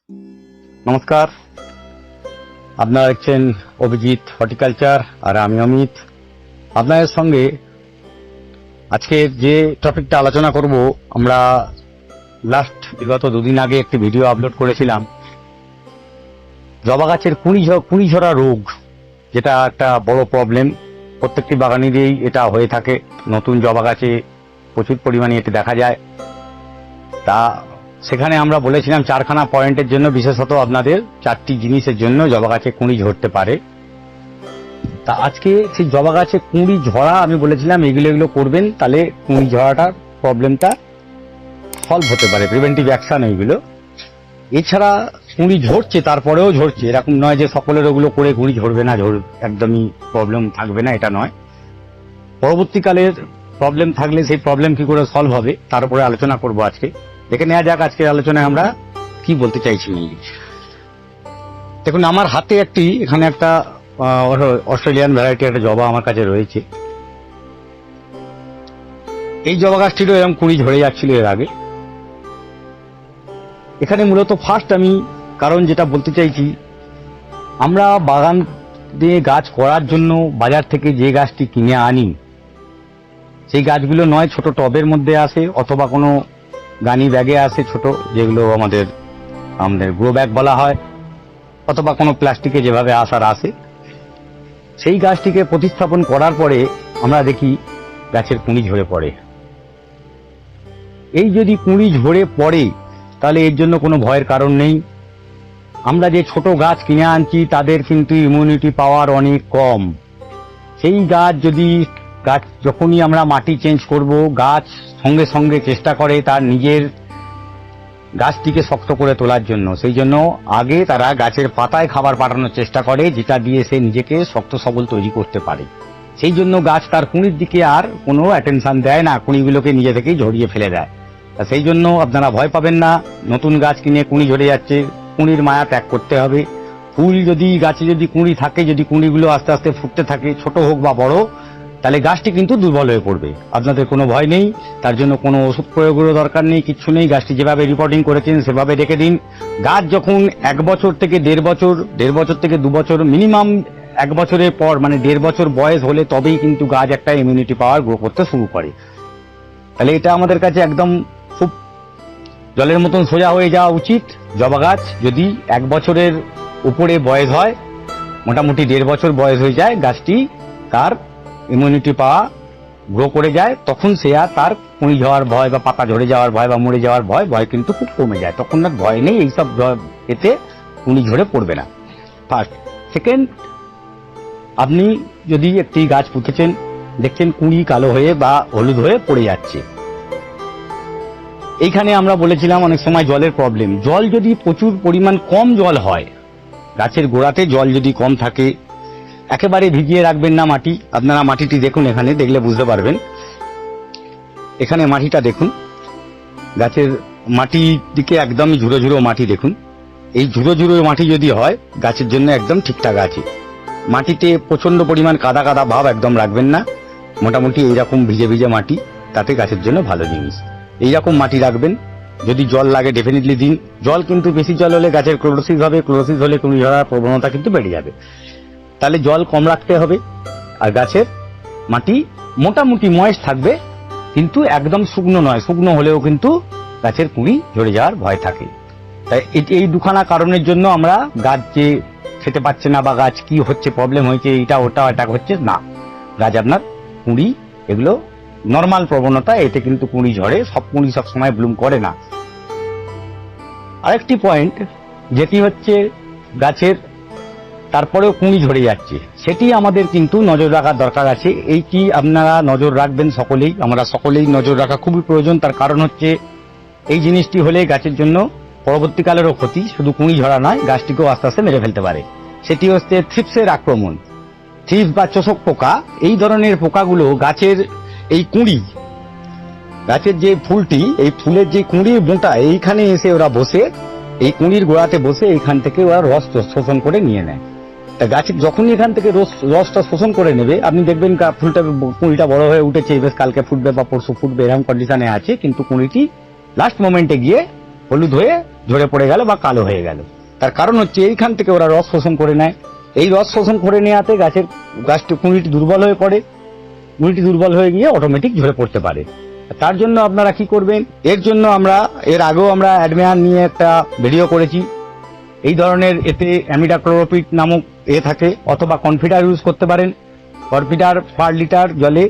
নমস্কার, আপনারা দেখছেন অভিজিৎ হর্টিকালচার আর আমি অমিত। আপনাদের সঙ্গে আজকে যে টপিকটা আলোচনা করব, আমরা বিগত দুদিন আগে একটি ভিডিও আপলোড করেছিলাম জবা গাছের কুঁড়ি ঝরা রোগ, যেটা একটা বড় প্রবলেম। প্রত্যেকটি বাগানেরই এটা হয়ে থাকে। নতুন জবা গাছে প্রচুর পরিমাণে এটি দেখা যায়। তা সেখানে আমরা বলেছিলাম চারখানা পয়েন্টের জন্য, বিশেষত আপনাদের চারটি জিনিসের জন্য জবা গাছে কুঁড়ি ঝরতে পারে। তা আজকে সেই জবা গাছে কুঁড়ি ঝরা আমি বলেছিলাম এগুলো করবেন, তাহলে কুঁড়ি ঝরাটার প্রবলেমটা সলভ হতে পারে, প্রিভেন্টিভ অ্যাকশন এইগুলো। এছাড়া কুঁড়ি ঝরছে, তারপরেও ঝরছে, এরকম নয় যে সকলের ওগুলো করে কুঁড়ি ঝরবে না, একদমই প্রবলেম থাকবে না, এটা নয়। পরবর্তীকালের প্রবলেম থাকলে সেই প্রবলেম কি করে সলভ হবে তার উপরে আলোচনা করব আজকে। দেখে নেওয়া যাক আজকের আলোচনায় আমরা কি বলতে চাইছি। দেখুন, আমার হাতে এখানে একটা অস্ট্রেলিয়ান ভ্যারাইটি একটা জবা আমার কাছে রয়েছে। এই জবা গাছটিরও এরকম কুঁড়ি ঝরে যাচ্ছিল এর আগে। এখানে মূলত ফার্স্ট আমি কারণ যেটা বলতে চাইছি, আমরা বাগান দিয়ে গাছ করার জন্য বাজার থেকে যে গাছটি কিনে আনি, সেই গাছগুলো নয় ছোট টবের মধ্যে আসে, অথবা কোনো গানি ব্যাগে আসে ছোট, যেগুলো আমাদের গ্রো ব্যাগ বলা হয়, অথবা কোনো প্লাস্টিকে যেভাবে আসে। সেই গাছটিকে প্রতিস্থাপন করার পরে আমরা দেখি গাছের কুঁড়ি ঝরে পড়ে। এই যদি কুঁড়ি ঝরে পড়ে তাহলে এর জন্য কোনো ভয়ের কারণ নেই। আমরা যে ছোট গাছ কিনে আনছি তাদের কিন্তু ইমিউনিটি পাওয়ার অনেক কম। সেই গাছ যখনই আমরা মাটি চেঞ্জ করব, গাছ সঙ্গে সঙ্গে চেষ্টা করে তার নিজের গাছটিকে শক্ত করে তোলার জন্য। সেই জন্য আগে তারা গাছের পাতায় খাবার পাঠানোর চেষ্টা করে, যেটা দিয়ে সে নিজেকে শক্ত সবল তৈরি করতে পারে। সেই জন্য গাছ তার কুঁড়ির দিকে আর কোনো অ্যাটেনশন দেয় না, কুঁড়িগুলোকে নিজে থেকেই ঝরিয়ে ফেলে দেয়। সেই জন্য আপনারা ভয় পাবেন না। নতুন গাছ কিনে কুঁড়ি ঝরে যাচ্ছে, কুঁড়ির মায়া ত্যাগ করতে হবে। গাছে যদি কুঁড়ি থাকে, যদি কুঁড়িগুলো আস্তে আস্তে ফুটতে থাকে, ছোট হোক বা বড়, তাহলে গাছটি কিন্তু দুর্বল হয়ে পড়বে। আপনাদের কোনো ভয় নেই, তার জন্য কোনো ওষুধ প্রয়োগেরও দরকার নেই, কিচ্ছু নেই। গাছটি যেভাবে রিপোর্টিং করেছেন সেভাবে রেখে দিন। গাছ যখন 1 বছর থেকে 1.5 বছর, 1.5 বছর থেকে 2 বছর, মিনিমাম 1 বছরের পর, মানে 1.5 বছর বয়স হলে তবেই কিন্তু গাছ একটা ইমিউনিটি পাওয়ার গ্রো করতে শুরু করে। তাহলে এটা আমাদের কাছে একদম খুব জলের মতন সোজা হয়ে যাওয়া উচিত। জবা গাছ যদি 1 বছরের উপরে বয়স হয়, মোটামুটি 1.5 বছর বয়স হয়ে যায়, গাছটি তার ইমিউনিটি পাওয়া গ্রো করে যায়, তখন সে আর তার কুঁড়ি ঝরার ভয় বা পাতা ঝরে যাওয়ার ভয় বা মরে যাওয়ার ভয় কিন্তু খুব কমে যায়। তখন আর ভয় নেই, এইসব এতে কুঁড়ি ঝরে পড়বে না। ফার্স্ট। সেকেন্ড, আপনি যদি একটি গাছ পুঁতেছেন, দেখছেন কুঁড়ি কালো হয়ে বা হলুদ হয়ে পড়ে যাচ্ছে, এইখানে আমরা বলেছিলাম অনেক সময় জলের প্রবলেম। জল যদি প্রচুর পরিমাণ কম জল হয়, গাছের গোড়াতে জল যদি কম থাকে, একেবারে ভিজিয়ে রাখবেন না মাটি। আপনারা মাটিটি দেখুন, এখানে দেখলে বুঝতে পারবেন। এখানে মাটিটা দেখুন, গাছের মাটির দিকে একদমই ঝুড়ো ঝুড়ো মাটি দেখুন। এই ঝুড়ো ঝুড়ো মাটি যদি হয়, গাছের জন্য একদম ঠিকঠাক আছে। মাটিতে প্রচন্ড পরিমাণ কাদা কাদা ভাব একদম রাখবেন না। মোটামুটি এইরকম ভিজে ভিজে মাটি, তাতে গাছের জন্য ভালো জিনিস। এইরকম মাটি রাখবেন। যদি জল লাগে ডেফিনেটলি দিন। জল কিন্তু বেশি জল হলে গাছের ক্লোরোসিস হবে, ক্লোরোসিস হলে কুঁড়ি ঝরার প্রবণতা কিন্তু বেড়ে যাবে। তাহলে জল কম রাখতে হবে। আর গাছের মাটি মোটামুটি ময়েস্ট থাকবে, কিন্তু একদম শুকনো নয়। শুকনো হলেও কিন্তু গাছের কুঁড়ি ঝরে যাওয়ার ভয় থাকে। তাই এই দুখানা কারণের জন্য আমরা গাছ যে খেতে পাচ্ছে না বা গাছ কি হচ্ছে, প্রবলেম হয়েছে, এটা ওটা অ্যাটাক হচ্ছে না, গাছ আপনার কুঁড়ি এগুলো নর্মাল প্রবণতা, এতে কিন্তু কুঁড়ি ঝরে। সব কুঁড়ি সব সময় ব্লুম করে না। আরেকটি পয়েন্ট যেটি হচ্ছে গাছের তারপরেও কুঁড়ি ঝরে যাচ্ছে, সেটি আমাদের কিন্তু নজর রাখার দরকার আছে। এইটি আপনারা নজর রাখবেন সকলেই, আমরা সকলেই নজর রাখা খুবই প্রয়োজন। তার কারণ হচ্ছে এই জিনিসটি হলে গাছের জন্য পরবর্তীকালেরও ক্ষতি, শুধু কুঁড়ি ঝরা নয়, গাছটিকেও আস্তে আস্তে মেরে ফেলতে পারে। সেটি হচ্ছে থ্রিপসের আক্রমণ। থ্রিপস বা চোষক পোকা, এই ধরনের পোকাগুলো গাছের এই কুঁড়ি, গাছের যে ফুলটি, এই ফুলের যে কুঁড়ির বোঁটা, এইখানে এসে ওরা বসে, এই কুঁড়ির গোড়াতে বসে এইখান থেকে ওরা রস শোষণ করে নিয়ে নেয়। তা গাছের যখনই এখান থেকে রসটা শোষণ করে নেবে, আপনি দেখবেন কুঁড়িটা বড় হয়ে উঠেছে, বেশ কালকে ফুটবে বা পরশু ফুটবে, এরকম কন্ডিশনে আছে, কিন্তু কুঁড়িটি লাস্ট মোমেন্টে গিয়ে হলুদ হয়ে ঝরে পড়ে গেল বা কালো হয়ে গেল। তার কারণ হচ্ছে এইখান থেকে ওরা রস শোষণ করে নেয়। এই রস শোষণ করে নেওয়াতে গাছটি কুঁড়িটি দুর্বল হয়ে পড়ে। কুঁড়িটি দুর্বল হয়ে গিয়ে অটোমেটিক ঝরে পড়তে পারে। তার জন্য আপনারা কি করবেন, এর জন্য এর আগেও আমরা অ্যাডমেয়ার নিয়ে একটা ভিডিও করেছি। এই ধরনের এতে অ্যামিডাক্লোরোপিড নামক থাকে, অথবা কনফিডার ইউজ করতে পারেন। কনফিডার পার লিটার জলে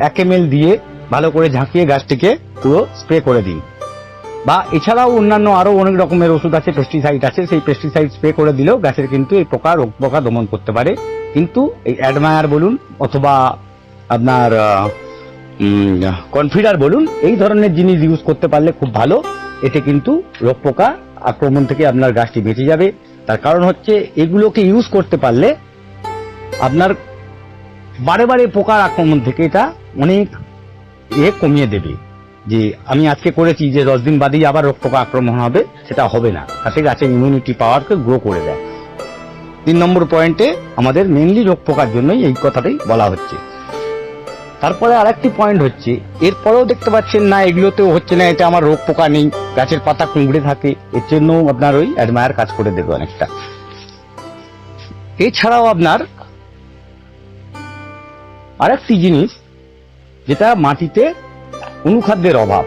1 ml দিয়ে ভালো করে ঝাঁকিয়ে গাছটিকে পুরো স্প্রে করে দিন। বা এছাড়াও অন্যান্য আরো অনেক রকমের ওষুধ আছে, পেস্টিসাইড আছে, সেই পেস্টিসাইড স্প্রে করে দিলেও গাছের কিন্তু এই রোগ পোকা দমন করতে পারে। কিন্তু এই অ্যাডমায়ার বলুন অথবা আপনার কনফিডার বলুন, এই ধরনের জিনিস ইউজ করতে পারলে খুব ভালো। এতে কিন্তু রোগ পোকা আক্রমণ থেকে আপনার গাছটি বেঁচে যাবে। তার কারণ হচ্ছে এগুলোকে ইউজ করতে পারলে আপনার বারে বারে পোকার আক্রমণ থেকে এটা অনেক কমিয়ে দেবে। যে আমি আজকে করেছি যে 10 দিন বাদেই আবার রোগ পোকা আক্রমণ হবে, সেটা হবে না। তাতে গাছের ইমিউনিটি পাওয়ারকে গ্রো করে দেয়। 3 নম্বর পয়েন্টে আমাদের মেনলি রোগ পোকার জন্যই এই কথাটাই বলা হচ্ছে। তারপরে আরেকটি পয়েন্ট হচ্ছে, এরপরেও দেখতে পাচ্ছেন না এগুলোতেও হচ্ছে না, এটা আমার রোগ পোকা নেই, গাছের পাতা কুঁকড়ে থাকে, এর জন্য আপনার ওই অ্যাডমায়ার কাজ করে দেবে অনেকটা। এছাড়াও আপনার আরেকটি জিনিস, যেটা মাটিতে অনুখাদ্যের অভাব।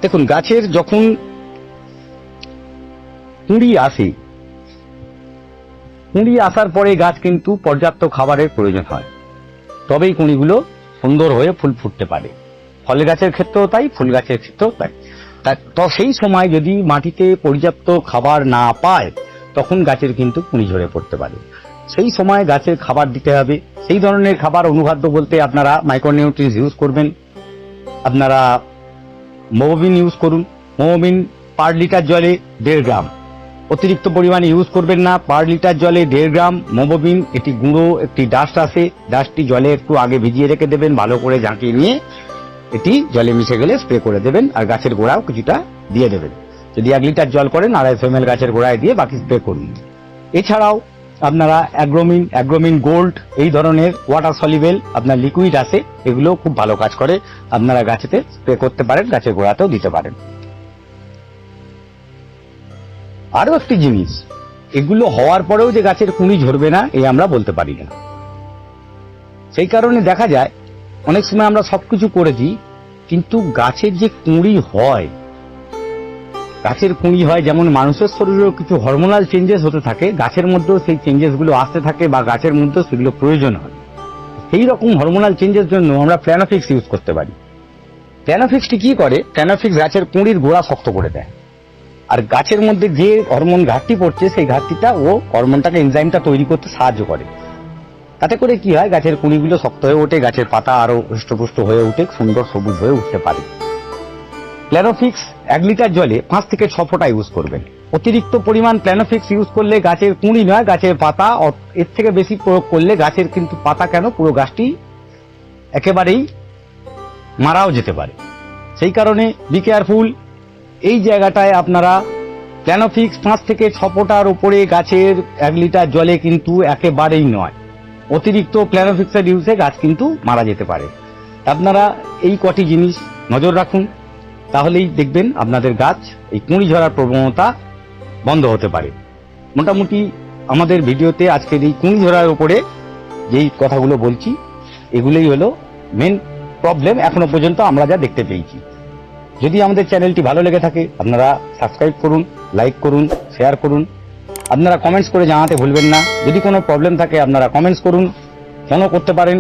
দেখুন, গাছের যখন কুঁড়ি আসে, কুঁড়ি আসার পরে গাছ কিন্তু পর্যাপ্ত খাবারের প্রয়োজন হয়, তবেই কুঁড়িগুলো সুন্দর হয়ে ফুল ফুটতে পারে। ফলের গাছের ক্ষেত্রেও তাই, ফুল গাছের ক্ষেত্রেও তাই। তো সেই সময় যদি মাটিতে পর্যাপ্ত খাবার না পায়, তখন গাছের কিন্তু কুঁড়ি ঝরে পড়তে পারে। সেই সময় গাছের খাবার দিতে হবে। সেই ধরনের খাবার অনুখাদ্য বলতে আপনারা মাইক্রোনিউট্রিয়েন্টস ইউজ করবেন। আপনারা মোবোবিন ইউজ করুন। মোবোবিন পার লিটার জলে 1.5 গ্রাম, অতিরিক্ত পরিমাণে ইউজ করবেন না। পার লিটার জলে 1.5 গ্রাম মোবোবিন। এটি গুঁড়ো একটি ডাস্ট আছে, ডাস্টটি জলে একটু আগে ভিজিয়ে রেখে দেবেন, ভালো করে ঝাঁকিয়ে নিয়ে এটি জলে মিশে গেলে স্প্রে করে দেবেন। আর গাছের গোড়াও কিছুটা দিয়ে দেবেন। যদি 1 লিটার জল করেন 250 ml গাছের গোড়ায় দিয়ে বাকি স্প্রে করুন। এছাড়াও আপনারা অ্যাগ্রোমিন গোল্ড, এই ধরনের ওয়াটার সলিবেল আপনার লিকুইড আছে, এগুলো খুব ভালো কাজ করে। আপনারা গাছেতে স্প্রে করতে পারেন, গাছের গোড়াতেও দিতে পারেন। আরো একটি জিনিস, এগুলো হওয়ার পরেও যে গাছের কুঁড়ি ঝরবে না, এই আমরা বলতে পারি না। সেই কারণে দেখা যায় অনেক সময় আমরা সবকিছু করেছি, কিন্তু গাছের যে কুঁড়ি হয়, গাছের কুঁড়ি হয় যেমন মানুষের শরীরেও কিছু হরমোনাল চেঞ্জেস হতে থাকে, গাছের মধ্যেও সেই চেঞ্জেস গুলো আসতে থাকে, বা গাছের মধ্যেও সেগুলো প্রয়োজন হয়। সেই রকম হরমোনাল চেঞ্জের জন্য আমরা প্ল্যানোফিক্স ইউজ করতে পারি। প্ল্যানোফিক্সটি কি করে, প্ল্যানোফিক্স গাছের কুঁড়ির গোড়া শক্ত করে দেয়। আর গাছের মধ্যে যে হরমোন ঘাটতি পড়ছে, সেই ঘাটতিটা হরমোনটাকে এনজাইমটা তৈরি করতে সাহায্য করে। তাতে করে কি হয়, গাছের কুঁড়িগুলো শক্ত হয়ে ওঠে, গাছের পাতা আরো হৃষ্টপুষ্ট হয়ে উঠে, সুন্দর সবুজ হয়ে উঠতে পারে। প্ল্যানোফিক্স 1 লিটার জলে 5 থেকে 6 ফোঁটা ইউজ করবেন। অতিরিক্ত পরিমাণ প্ল্যানোফিক্স ইউজ করলে গাছের কুঁড়ি নয়, গাছের পাতা, এর থেকে বেশি প্রয়োগ করলে গাছের কিন্তু পাতা কেন, পুরো গাছটি একেবারেই মারাও যেতে পারে। সেই কারণে বি কেয়ারফুল। এই জায়গাটায় আপনারা প্ল্যানোফিক্স 5 থেকে 6 ফোঁটার উপরে গাছের 1 লিটার জলে কিন্তু একেবারেই নয়। অতিরিক্ত প্ল্যানোফিক্সের ইউজে গাছ কিন্তু মারা যেতে পারে। আপনারা এই কটি জিনিস নজর রাখুন, তাহলেই দেখবেন আপনাদের গাছ এই কুঁড়ি ঝরার প্রবণতা বন্ধ হতে পারে। মোটামুটি আমাদের ভিডিওতে আজকের এই কুঁড়ি ঝরার উপরে যেই কথাগুলো বলছি, এগুলোই হলো মেন প্রবলেম এখনো পর্যন্ত আমরা যা দেখতে পেয়েছি। যদি আমাদের চ্যানেলটি ভালো লেগে থাকে, আপনারা সাবস্ক্রাইব করুন, লাইক করুন, শেয়ার করুন। আপনারা কমেন্টস করে জানাতে ভুলবেন না। যদি কোনো প্রবলেম থাকে আপনারা কমেন্টস করুন, ফোনও করতে পারেন।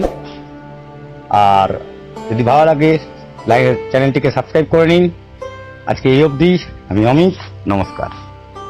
আর যদি ভালো লাগে চ্যানেলটিকে সাবস্ক্রাইব করে নিন। আজকে এই অবধি। আমি অমিত, নমস্কার।